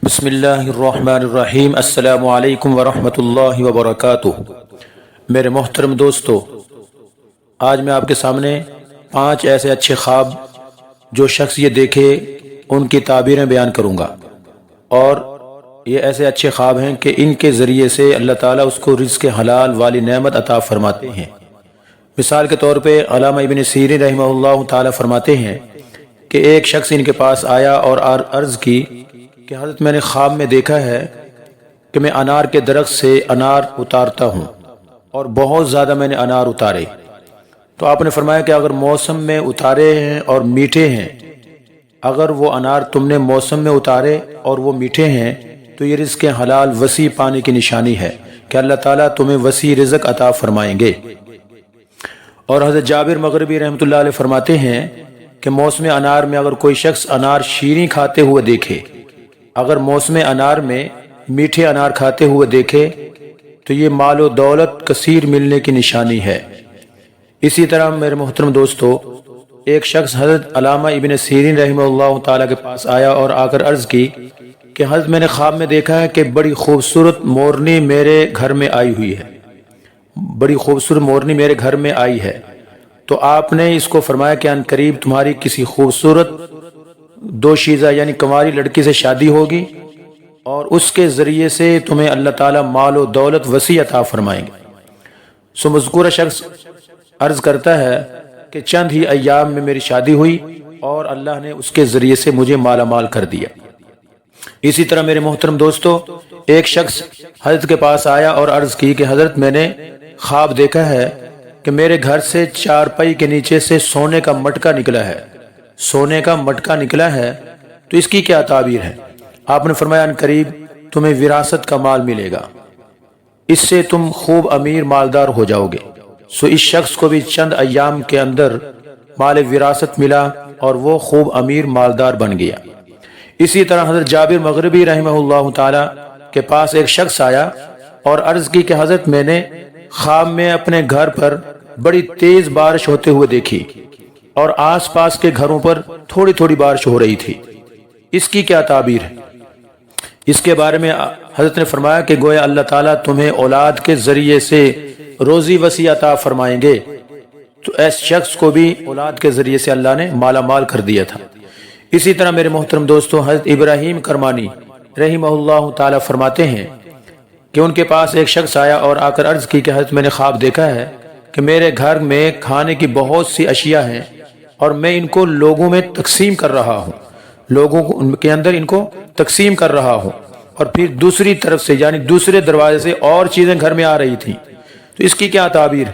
بسم اللہ الرحمن الرحیم۔ السلام علیکم ورحمۃ اللہ وبرکاتہ۔ میرے محترم دوستو، آج میں آپ کے سامنے 5 ایسے اچھے خواب جو شخص یہ دیکھے ان کی تعبیریں بیان کروں گا، اور یہ ایسے اچھے خواب ہیں کہ ان کے ذریعے سے اللہ تعالیٰ اس کو رزق حلال والی نعمت عطا فرماتے ہیں۔ مثال کے طور پہ علامہ ابن سیرین رحمہ اللہ تعالیٰ فرماتے ہیں کہ ایک شخص ان کے پاس آیا اور عرض کی کہ حضرت میں نے خواب میں دیکھا ہے کہ میں انار کے درخت سے انار اتارتا ہوں اور بہت زیادہ میں نے انار اتارے۔ تو آپ نے فرمایا کہ اگر موسم میں اتارے ہیں اور میٹھے ہیں، اگر وہ انار تم نے موسم میں اتارے اور وہ میٹھے ہیں تو یہ رزق حلال وسیع پانے کی نشانی ہے کہ اللہ تعالیٰ تمہیں وسیع رزق عطا فرمائیں گے۔ اور حضرت جابر مغربی رحمۃ اللہ علیہ فرماتے ہیں کہ موسم انار میں اگر کوئی شخص انار شیریں کھاتے ہوئے دیکھے، اگر موسم انار میں میٹھے انار کھاتے ہوئے دیکھے تو یہ مال و دولت کثیر ملنے کی نشانی ہے۔ اسی طرح میرے محترم دوستو، ایک شخص حضرت علامہ ابن سیرین رحمہ اللہ تعالیٰ کے پاس آیا اور آ کر عرض کی کہ حضرت میں نے خواب میں دیکھا ہے کہ بڑی خوبصورت مورنی میرے گھر میں آئی ہوئی ہے، بڑی خوبصورت مورنی میرے گھر میں آئی ہے۔ تو آپ نے اس کو فرمایا کہ ان قریب تمہاری کسی خوبصورت دوشیزہ یعنی کنواری لڑکی سے شادی ہوگی اور اس کے ذریعے سے تمہیں اللہ تعالیٰ مال و دولت وسیع عطا فرمائیں گے۔ سو مذکورہ شخص عرض کرتا ہے کہ چند ہی ایام میں میری شادی ہوئی اور اللہ نے اس کے ذریعے سے مجھے مالا مال کر دیا۔ اسی طرح میرے محترم دوستو، ایک شخص حضرت کے پاس آیا اور عرض کی کہ حضرت میں نے خواب دیکھا ہے کہ میرے گھر سے چارپائی کے نیچے سے سونے کا مٹکا نکلا ہے، سونے کا مٹکا نکلا ہے، تو اس کی کیا تعبیر ہے؟ آپ نے فرمایا ان قریب تمہیں وراثت کا مال ملے گا، اس سے تم خوب امیر مالدار ہو جاؤ گے۔ سو اس شخص کو بھی چند ایام کے اندر مال وراثت ملا اور وہ خوب امیر مالدار بن گیا۔ اسی طرح حضرت جابر مغربی رحمہ اللہ تعالی کے پاس ایک شخص آیا اور عرض کی کہ حضرت میں نے خواب میں اپنے گھر پر بڑی تیز بارش ہوتے ہوئے دیکھی اور آس پاس کے گھروں پر تھوڑی تھوڑی بارش ہو رہی تھی، اس کی کیا تعبیر ہے؟ اس کے بارے میں حضرت نے فرمایا کہ گویا اللہ تعالیٰ تمہیں اولاد کے ذریعے سے روزی وسیع عطا فرمائیں گے۔ تو ایس شخص کو بھی اولاد کے ذریعے سے اللہ نے مالا مال کر دیا تھا۔ اسی طرح میرے محترم دوستو، حضرت ابراہیم کرمانی رحمہ اللہ تعالیٰ فرماتے ہیں کہ ان کے پاس ایک شخص آیا اور آ کر عرض کی کہ حضرت میں نے خواب دیکھا ہے کہ میرے گھر میں کھانے کی بہت سی اشیاء ہیں اور میں ان کو لوگوں میں تقسیم کر رہا ہوں، لوگوں کے اندر ان کو تقسیم کر رہا ہوں، اور پھر دوسری طرف سے یعنی دوسرے دروازے سے اور چیزیں گھر میں آ رہی تھیں، تو اس کی کیا تعبیر؟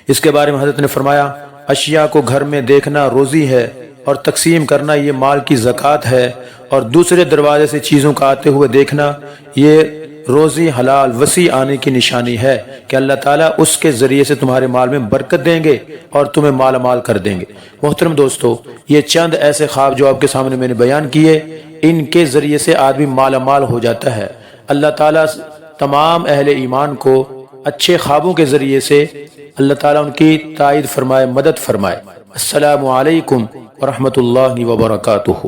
اس کے بارے میں حضرت نے فرمایا اشیاء کو گھر میں دیکھنا روزی ہے اور تقسیم کرنا یہ مال کی زکوٰۃ ہے، اور دوسرے دروازے سے چیزوں کا آتے ہوئے دیکھنا یہ روزی حلال وسیع آنے کی نشانی ہے کہ اللہ تعالیٰ اس کے ذریعے سے تمہارے مال میں برکت دیں گے اور تمہیں مالا مال کر دیں گے۔ محترم دوستو، یہ چند ایسے خواب جو آپ کے سامنے میں نے بیان کیے، ان کے ذریعے سے آدمی مالا مال ہو جاتا ہے۔ اللہ تعالیٰ تمام اہل ایمان کو اچھے خوابوں کے ذریعے سے اللہ تعالیٰ ان کی تائید فرمائے، مدد فرمائے۔ السلام علیکم ورحمۃ اللہ وبرکاتہ۔